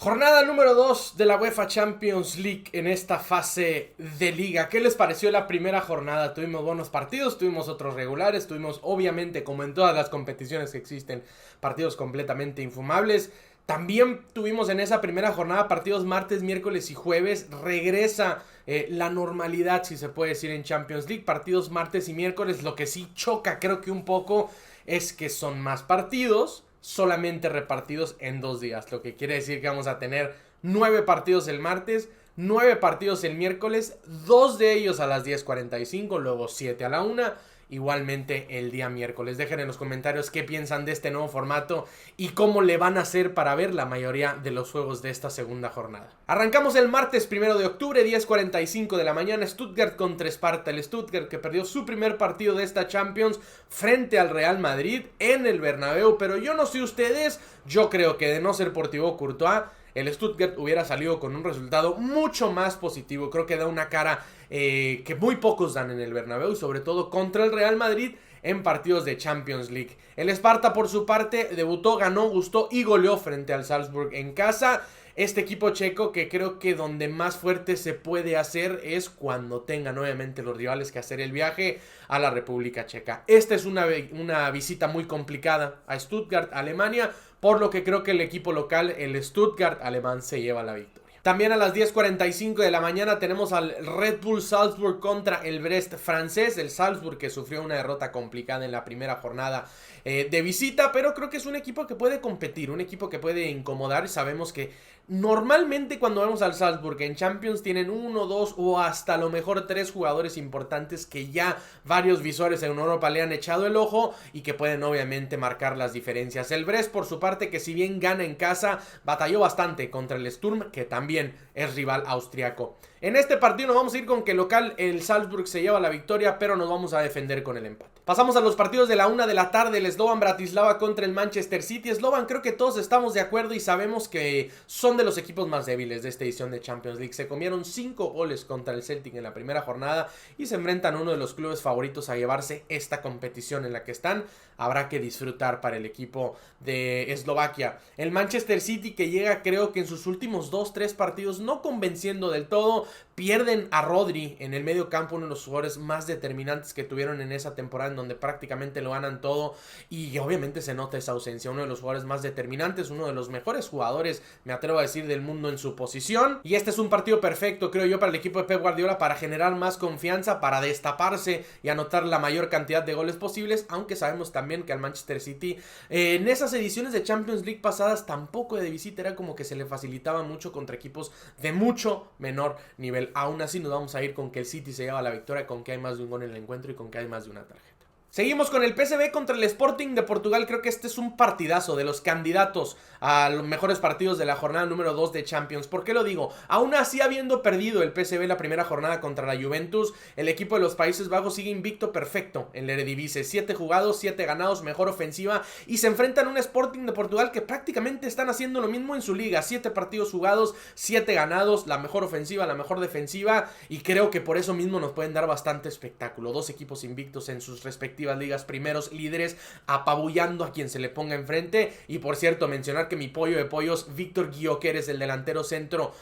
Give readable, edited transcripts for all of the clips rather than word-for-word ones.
Jornada número 2 de la UEFA Champions League en esta fase de liga. ¿Qué les pareció la primera jornada? Tuvimos buenos partidos, tuvimos otros regulares, tuvimos obviamente, como en todas las competiciones que existen, partidos completamente infumables. También tuvimos en esa primera jornada partidos martes, miércoles y jueves. Regresa la normalidad, si se puede decir, en Champions League. Partidos martes y miércoles. Lo que sí choca, creo que un poco, es que son más partidos, solamente repartidos en 2 días. Lo que quiere decir que vamos a tener 9 partidos el martes, 9 partidos el miércoles, 2 de ellos a las 10:45, luego 7 a la 1. Igualmente el día miércoles. Dejen en los comentarios qué piensan de este nuevo formato y cómo le van a hacer para ver la mayoría de los juegos de esta segunda jornada. Arrancamos el martes 1 de octubre, 10:45 de la mañana. Stuttgart contra Sparta. El Stuttgart que perdió su primer partido de esta Champions frente al Real Madrid en el Bernabéu. Pero yo no sé ustedes, yo creo que de no ser por Thibaut Courtois, el Stuttgart hubiera salido con un resultado mucho más positivo. Creo que da una cara que muy pocos dan en el Bernabéu, y sobre todo contra el Real Madrid en partidos de Champions League. El Sparta, por su parte, debutó, ganó, gustó y goleó frente al Salzburg en casa. Este equipo checo que creo que donde más fuerte se puede hacer es cuando tengan obviamente los rivales que hacer el viaje a la República Checa. Esta es una visita muy complicada a Stuttgart, Alemania, por lo que creo que el equipo local, el Stuttgart alemán, se lleva la victoria. También a las 10:45 de la mañana tenemos al Red Bull Salzburg contra el Brest francés. El Salzburg que sufrió una derrota complicada en la primera jornada de visita, pero creo que es un equipo que puede competir, un equipo que puede incomodar. Sabemos que normalmente cuando vemos al Salzburg en Champions tienen 1, 2 o hasta a lo mejor 3 jugadores importantes que ya varios visores en Europa le han echado el ojo y que pueden obviamente marcar las diferencias. El Brest, por su parte, que si bien gana en casa, batalló bastante contra el Sturm, que también es rival austriaco. En este partido nos vamos a ir con que local el Salzburg se lleva la victoria, pero nos vamos a defender con el empate. Pasamos a los partidos de la 1 de la tarde, el Slovan Bratislava contra el Manchester City. Slovan, creo que todos estamos de acuerdo y sabemos que son de los equipos más débiles de esta edición de Champions League. Se comieron 5 goles contra el Celtic en la primera jornada y se enfrentan a uno de los clubes favoritos a llevarse esta competición en la que están. Habrá que disfrutar para el equipo de Eslovaquia. El Manchester City que llega, creo que en sus últimos 2-3 partidos no convenciendo del todo. Pierden a Rodri en el medio campo, uno de los jugadores más determinantes que tuvieron en esa temporada, en donde prácticamente lo ganan todo, y obviamente se nota esa ausencia. Uno de los jugadores más determinantes, uno de los mejores jugadores, me atrevo a decir, del mundo en su posición. Y este es un partido perfecto, creo yo, para el equipo de Pep Guardiola, para generar más confianza, para destaparse y anotar la mayor cantidad de goles posibles, aunque sabemos también que al Manchester City en esas ediciones de Champions League pasadas tampoco de visita era como que se le facilitaba mucho contra equipos de mucho menor nivel. Aún así nos vamos a ir con que el City se lleva la victoria, con que hay más de un gol en el encuentro y con que hay más de una tarjeta. Seguimos con el PSV contra el Sporting de Portugal. Creo que este es un partidazo, de los candidatos a los mejores partidos de la jornada número 2 de Champions. ¿Por qué lo digo? Aún así, habiendo perdido el PSV la primera jornada contra la Juventus, el equipo de los Países Bajos sigue invicto perfecto en la Eredivisie. 7 jugados, 7 ganados, mejor ofensiva, y se enfrentan a un Sporting de Portugal que prácticamente están haciendo lo mismo en su liga. 7 partidos jugados, 7 ganados, la mejor ofensiva, la mejor defensiva, y creo que por eso mismo nos pueden dar bastante espectáculo. 2 equipos invictos en sus respectivas ligas, primeros líderes, apabullando a quien se le ponga enfrente. Y por cierto, mencionar que mi pollo de pollos, Víctor Gyökeres, el delantero centro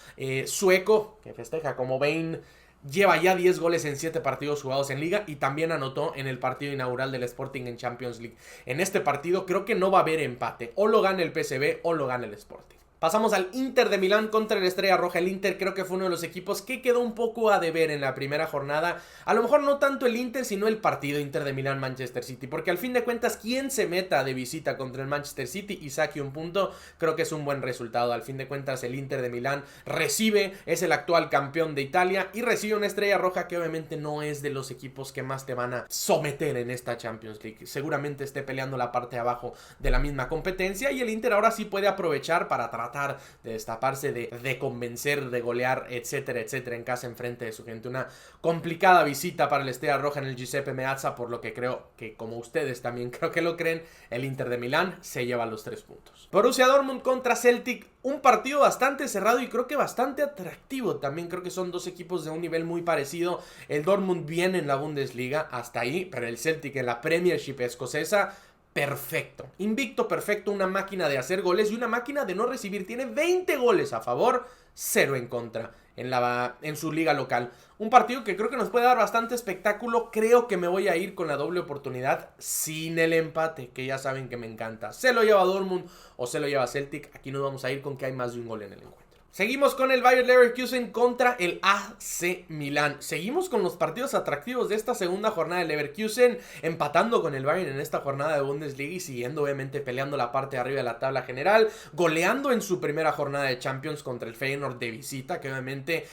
sueco, que festeja como Bane, lleva ya 10 goles en 7 partidos jugados en liga y también anotó en el partido inaugural del Sporting en Champions League. En este partido creo que no va a haber empate, o lo gana el PSV o lo gana el Sporting. Pasamos al Inter de Milán contra el Estrella Roja. El Inter creo que fue uno de los equipos que quedó un poco a deber en la primera jornada. A lo mejor no tanto el Inter, sino el partido Inter de Milán-Manchester City. Porque al fin de cuentas, quien se meta de visita contra el Manchester City y saque un punto, creo que es un buen resultado. Al fin de cuentas, el Inter de Milán recibe, es el actual campeón de Italia y recibe una Estrella Roja que obviamente no es de los equipos que más te van a someter en esta Champions League. Seguramente esté peleando la parte de abajo de la misma competencia y el Inter ahora sí puede aprovechar para tratar de destaparse, de convencer, de golear, etcétera, etcétera, en casa, enfrente de su gente. Una complicada visita para el Estrella Roja en el Giuseppe Meazza, por lo que creo que, como ustedes también creo que lo creen, el Inter de Milán se lleva los 3 puntos. Borussia Dortmund contra Celtic, un partido bastante cerrado y creo que bastante atractivo también. Creo que son 2 equipos de un nivel muy parecido. El Dortmund viene en la Bundesliga, hasta ahí, pero el Celtic en la Premiership escocesa perfecto. Invicto perfecto, una máquina de hacer goles y una máquina de no recibir. Tiene 20 goles a favor, 0 en contra en su liga local. Un partido que creo que nos puede dar bastante espectáculo. Creo que me voy a ir con la doble oportunidad sin el empate, que ya saben que me encanta. Se lo lleva Dortmund o se lo lleva Celtic. Aquí nos vamos a ir con que hay más de un gol en el encuentro. Seguimos con el Bayer Leverkusen contra el AC Milán. Seguimos con los partidos atractivos de esta segunda jornada de Leverkusen, empatando con el Bayern en esta jornada de Bundesliga y siguiendo obviamente peleando la parte de arriba de la tabla general, goleando en su primera jornada de Champions contra el Feyenoord de visita, que obviamente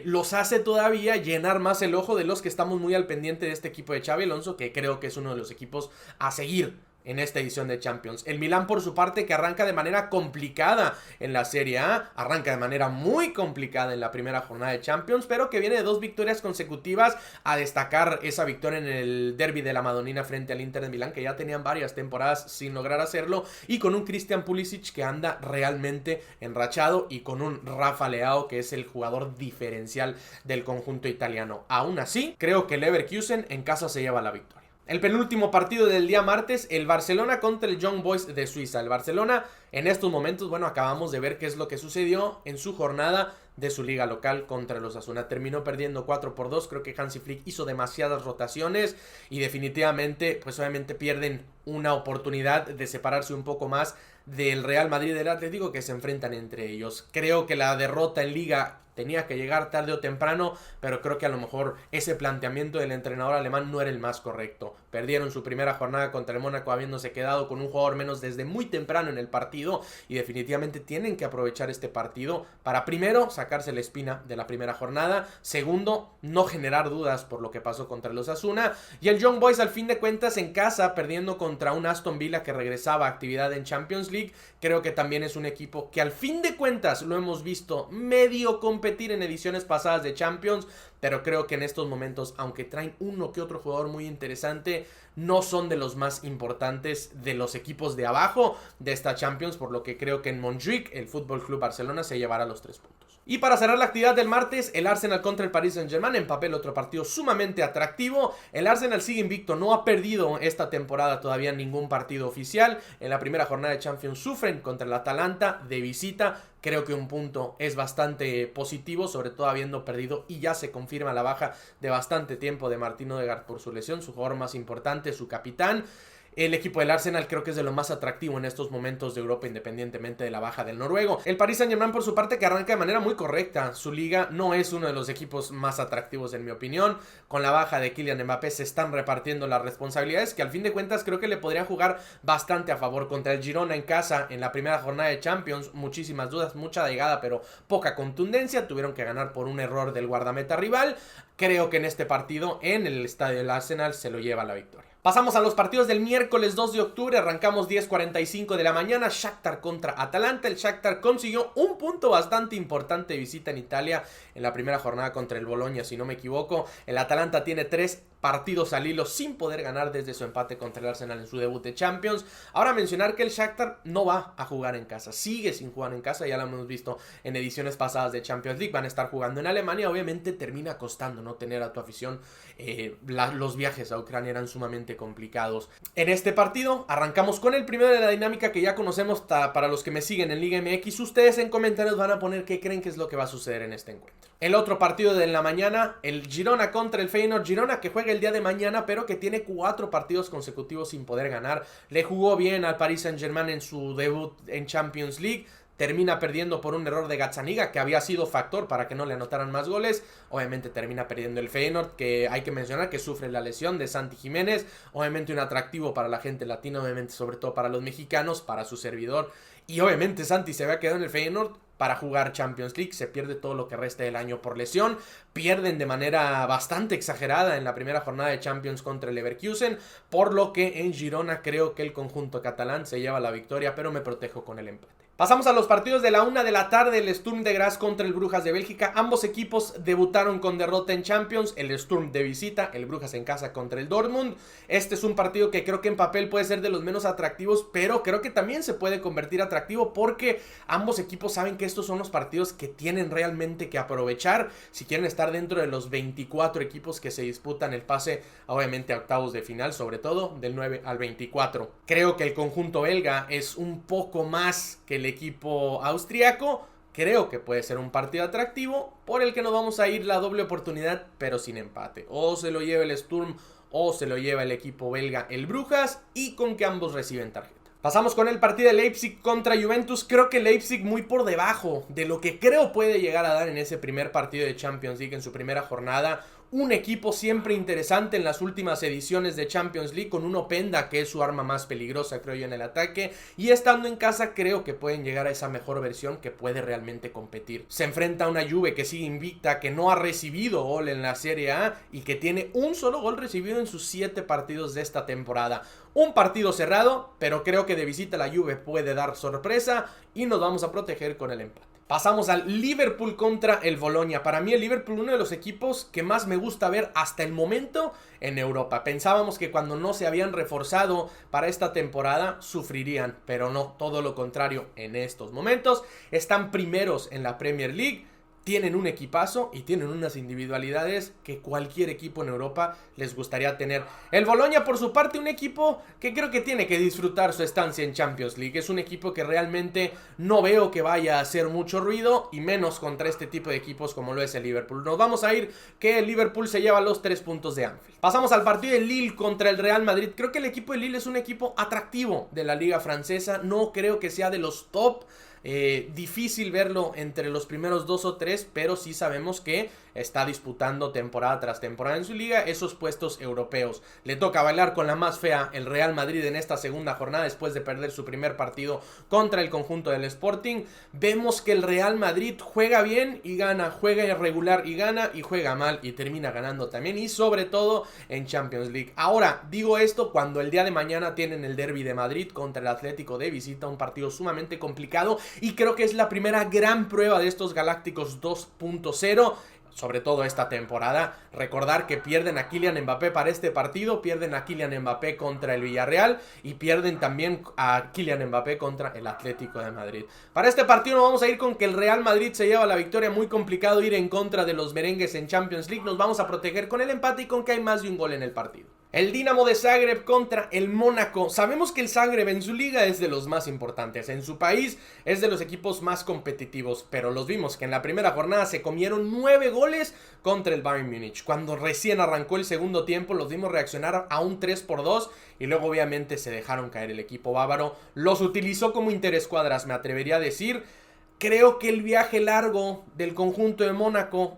los hace todavía llenar más el ojo de los que estamos muy al pendiente de este equipo de Xabi Alonso, que creo que es uno de los equipos a seguir en esta edición de Champions. El Milán, por su parte, que arranca de manera complicada en la Serie A, arranca de manera muy complicada en la primera jornada de Champions, pero que viene de 2 victorias consecutivas, a destacar esa victoria en el derbi de la Madonina frente al Inter de Milán, que ya tenían varias temporadas sin lograr hacerlo, y con un Christian Pulisic que anda realmente enrachado, y con un Rafa Leao que es el jugador diferencial del conjunto italiano. Aún así, creo que Leverkusen en casa se lleva la victoria. El penúltimo partido del día martes, el Barcelona contra el Young Boys de Suiza. El Barcelona en estos momentos, bueno, acabamos de ver qué es lo que sucedió en su jornada de su liga local contra el Osasuna. Terminó perdiendo 4-2, creo que Hansi Flick hizo demasiadas rotaciones y definitivamente, pues obviamente pierden una oportunidad de separarse un poco más del Real Madrid y del Atlético, que se enfrentan entre ellos. Creo que la derrota en liga tenía que llegar tarde o temprano, pero creo que a lo mejor ese planteamiento del entrenador alemán no era el más correcto. Perdieron su primera jornada contra el Mónaco habiéndose quedado con un jugador menos desde muy temprano en el partido, y definitivamente tienen que aprovechar este partido para, primero, sacarse la espina de la primera jornada, segundo, no generar dudas por lo que pasó contra el Osasuna, y el Young Boys al fin de cuentas en casa, perdiendo contra un Aston Villa que regresaba a actividad en Champions League. Creo que también es un equipo que al fin de cuentas lo hemos visto medio competir en ediciones pasadas de Champions, pero creo que en estos momentos, aunque traen uno que otro jugador muy interesante, no son de los más importantes de los equipos de abajo de esta Champions, por lo que creo que en Montjuic el Fútbol Club Barcelona se llevará los 3 puntos. Y para cerrar la actividad del martes, el Arsenal contra el Paris Saint-Germain, en papel otro partido sumamente atractivo. El Arsenal sigue invicto, no ha perdido esta temporada todavía ningún partido oficial. En la primera jornada de Champions sufren contra el Atalanta de visita. Creo que un punto es bastante positivo, sobre todo habiendo perdido, y ya se confirma la baja de bastante tiempo de Martin Odegaard por su lesión, su jugador más importante, su capitán. El equipo del Arsenal creo que es de lo más atractivo en estos momentos de Europa, independientemente de la baja del noruego. El Paris Saint-Germain, por su parte, que arranca de manera muy correcta. Su liga no es uno de los equipos más atractivos, en mi opinión. Con la baja de Kylian Mbappé se están repartiendo las responsabilidades, que al fin de cuentas creo que le podrían jugar bastante a favor. Contra el Girona en casa, en la primera jornada de Champions, muchísimas dudas, mucha llegada, pero poca contundencia. Tuvieron que ganar por un error del guardameta rival. Creo que en este partido, en el estadio del Arsenal, se lo lleva la victoria. Pasamos a los partidos del miércoles 2 de octubre, arrancamos 10:45 de la mañana, Shakhtar contra Atalanta. El Shakhtar consiguió un punto bastante importante de visita en Italia en la primera jornada contra el Bologna, si no me equivoco. El Atalanta tiene 3 partidos al hilo sin poder ganar desde su empate contra el Arsenal en su debut de Champions. Ahora mencionar que el Shakhtar no va a jugar en casa, sigue sin jugar en casa, ya lo hemos visto en ediciones pasadas de Champions League, van a estar jugando en Alemania. Obviamente termina costando no tener a tu afición, los viajes a Ucrania eran sumamente complicados. En este partido arrancamos con el primero de la dinámica que ya conocemos para los que me siguen en Liga MX. Ustedes en comentarios van a poner qué creen que es lo que va a suceder en este encuentro. El otro partido de la mañana, el Girona contra el Feyenoord. Girona que juega el día de mañana, pero que tiene 4 partidos consecutivos sin poder ganar. Le jugó bien al Paris Saint-Germain en su debut en Champions League. Termina perdiendo por un error de Gazzaniga, que había sido factor para que no le anotaran más goles. Obviamente termina perdiendo el Feyenoord, que hay que mencionar que sufre la lesión de Santi Jiménez. Obviamente un atractivo para la gente latina, obviamente sobre todo para los mexicanos, para su servidor. Y obviamente Santi se había quedado en el Feyenoord para jugar Champions League. Se pierde todo lo que resta del año por lesión. Pierden de manera bastante exagerada en la primera jornada de Champions contra el Leverkusen, por lo que en Girona creo que el conjunto catalán se lleva la victoria, pero me protejo con el empate. Pasamos a los partidos de la 1 de la tarde, el Sturm de Graz contra el Brujas de Bélgica. Ambos equipos debutaron con derrota en Champions, el Sturm de visita, el Brujas en casa contra el Dortmund. Este es un partido que creo que en papel puede ser de los menos atractivos, pero creo que también se puede convertir atractivo porque ambos equipos saben que estos son los partidos que tienen realmente que aprovechar si quieren estar dentro de los 24 equipos que se disputan el pase, obviamente a octavos de final, sobre todo del 9 al 24. Creo que el conjunto belga es un poco más que el equipo austriaco. Creo que puede ser un partido atractivo por el que nos vamos a ir la doble oportunidad, pero sin empate. O se lo lleva el Sturm o se lo lleva el equipo belga, el Brujas, y con que ambos reciben tarjeta. Pasamos con el partido de Leipzig contra Juventus. Creo que Leipzig muy por debajo de lo que creo puede llegar a dar en ese primer partido de Champions League en su primera jornada. Un equipo siempre interesante en las últimas ediciones de Champions League, con un Openda que es su arma más peligrosa, creo yo, en el ataque. Y estando en casa creo que pueden llegar a esa mejor versión que puede realmente competir. Se enfrenta a una Juve que sigue invicta, que no ha recibido gol en la Serie A y que tiene un solo gol recibido en sus 7 partidos de esta temporada. Un partido cerrado, pero creo que de visita la Juve puede dar sorpresa y nos vamos a proteger con el empate. Pasamos al Liverpool contra el Bologna. Para mí el Liverpool, uno de los equipos que más me gusta ver hasta el momento en Europa. Pensábamos que cuando no se habían reforzado para esta temporada sufrirían, pero no, todo lo contrario. En estos momentos están primeros en la Premier League. Tienen un equipazo y tienen unas individualidades que cualquier equipo en Europa les gustaría tener. El Bologna, por su parte, un equipo que creo que tiene que disfrutar su estancia en Champions League. Es un equipo que realmente no veo que vaya a hacer mucho ruido, y menos contra este tipo de equipos como lo es el Liverpool. Nos vamos a ir que el Liverpool se lleva los 3 puntos de Anfield. Pasamos al partido de Lille contra el Real Madrid. Creo que el equipo de Lille es un equipo atractivo de la liga francesa. No creo que sea de los top. Difícil verlo entre los primeros 2 o 3, pero sí sabemos que está disputando temporada tras temporada en su liga esos puestos europeos. Le toca bailar con la más fea el Real Madrid en esta segunda jornada después de perder su primer partido contra el conjunto del Sporting. Vemos que el Real Madrid juega bien y gana, juega irregular y gana, y juega mal y termina ganando también, y sobre todo en Champions League. Ahora, digo esto cuando el día de mañana tienen el Derby de Madrid contra el Atlético de visita, un partido sumamente complicado, y creo que es la primera gran prueba de estos Galácticos 2.0, sobre todo esta temporada. Recordar que pierden a Kylian Mbappé para este partido, pierden a Kylian Mbappé contra el Villarreal y pierden también a Kylian Mbappé contra el Atlético de Madrid. Para este partido nos vamos a ir con que el Real Madrid se lleva la victoria. Muy complicado ir en contra de los merengues en Champions League. Nos vamos a proteger con el empate y con que hay más de un gol en el partido. El Dinamo de Zagreb contra el Mónaco. Sabemos que el Zagreb en su liga es de los más importantes. En su país es de los equipos más competitivos. Pero los vimos que en la primera jornada se comieron 9 goles contra el Bayern Múnich. Cuando recién arrancó el segundo tiempo los vimos reaccionar a un 3-2. Y luego obviamente se dejaron caer. El equipo bávaro los utilizó como interescuadras, me atrevería a decir. Creo que el viaje largo del conjunto de Mónaco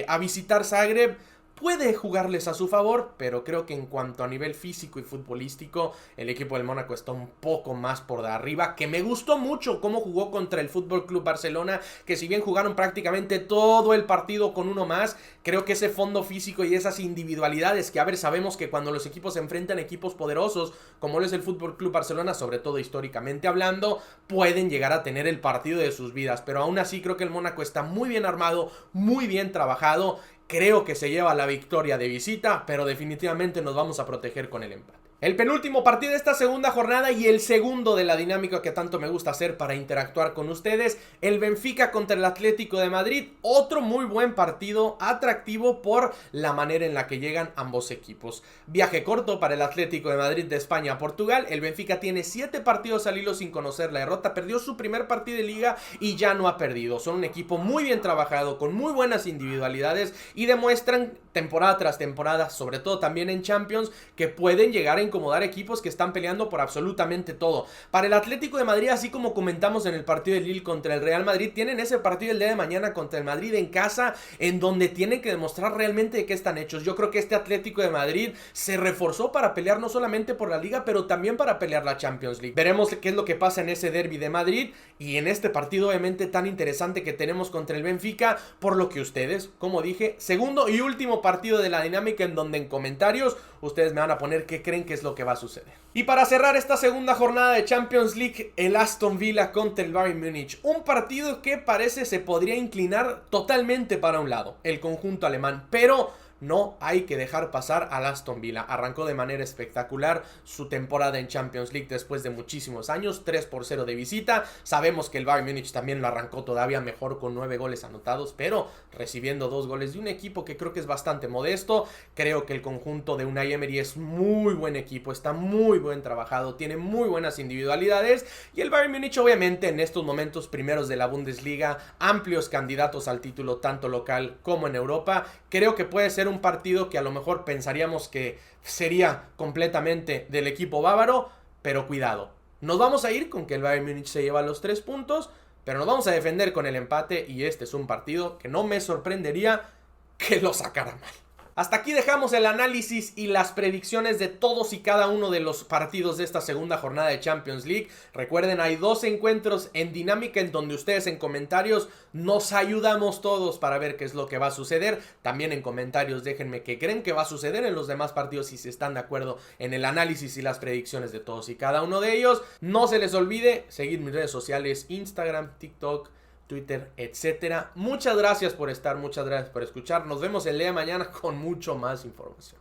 a visitar Zagreb puede jugarles a su favor, pero creo que en cuanto a nivel físico y futbolístico, el equipo del Mónaco está un poco más por de arriba, que me gustó mucho cómo jugó contra el Fútbol Club Barcelona, que si bien jugaron prácticamente todo el partido con uno más, creo que ese fondo físico y esas individualidades que, a ver, sabemos que cuando los equipos se enfrentan a equipos poderosos, como lo es el Fútbol Club Barcelona, sobre todo históricamente hablando, pueden llegar a tener el partido de sus vidas, pero aún así creo que el Mónaco está muy bien armado, muy bien trabajado. Creo que se lleva la victoria de visita, pero definitivamente nos vamos a proteger con el empate. El penúltimo partido de esta segunda jornada y el segundo de la dinámica que tanto me gusta hacer para interactuar con ustedes, el Benfica contra el Atlético de Madrid. Otro muy buen partido, atractivo por la manera en la que llegan ambos equipos. Viaje corto para el Atlético de Madrid de España a Portugal. El Benfica tiene 7 partidos al hilo sin conocer la derrota. Perdió su primer partido de liga y ya no ha perdido. Son un equipo muy bien trabajado, con muy buenas individualidades, y demuestran temporada tras temporada, sobre todo también en Champions, que pueden llegar a incomodar equipos que están peleando por absolutamente todo. Para el Atlético de Madrid, así como comentamos en el partido de Lille contra el Real Madrid, tienen ese partido el día de mañana contra el Madrid en casa, en donde tienen que demostrar realmente de qué están hechos. Yo creo que este Atlético de Madrid se reforzó para pelear no solamente por la Liga, pero también para pelear la Champions League. Veremos qué es lo que pasa en ese derbi de Madrid y en este partido obviamente tan interesante que tenemos contra el Benfica, por lo que ustedes, como dije, segundo y último partido de la dinámica, en donde en comentarios ustedes me van a poner qué creen que es lo que va a suceder. Y para cerrar esta segunda jornada de Champions League, el Aston Villa contra el Bayern Múnich. Un partido que parece se podría inclinar totalmente para un lado, el conjunto alemán, pero no hay que dejar pasar al Aston Villa. Arrancó de manera espectacular su temporada en Champions League después de muchísimos años, 3-0 de visita. Sabemos que el Bayern Múnich también lo arrancó todavía mejor con 9 goles anotados, pero recibiendo 2 goles de un equipo que creo que es bastante modesto. Creo que el conjunto de Unai Emery es muy buen equipo, está muy buen trabajado, tiene muy buenas individualidades, y el Bayern Múnich obviamente en estos momentos primeros de la Bundesliga, amplios candidatos al título tanto local como en Europa. Creo que puede ser un partido que a lo mejor pensaríamos que sería completamente del equipo bávaro, pero cuidado, nos vamos a ir con que el Bayern Múnich se lleva los 3 puntos, pero nos vamos a defender con el empate, y este es un partido que no me sorprendería que lo sacara mal. Hasta aquí dejamos el análisis y las predicciones de todos y cada uno de los partidos de esta segunda jornada de Champions League. Recuerden, hay 2 encuentros en dinámica en donde ustedes en comentarios nos ayudamos todos para ver qué es lo que va a suceder. También en comentarios déjenme qué creen que va a suceder en los demás partidos y si están de acuerdo en el análisis y las predicciones de todos y cada uno de ellos. No se les olvide seguir mis redes sociales, Instagram, TikTok, Twitter, etcétera. Muchas gracias por estar, muchas gracias por escuchar. Nos vemos el día de mañana con mucho más información.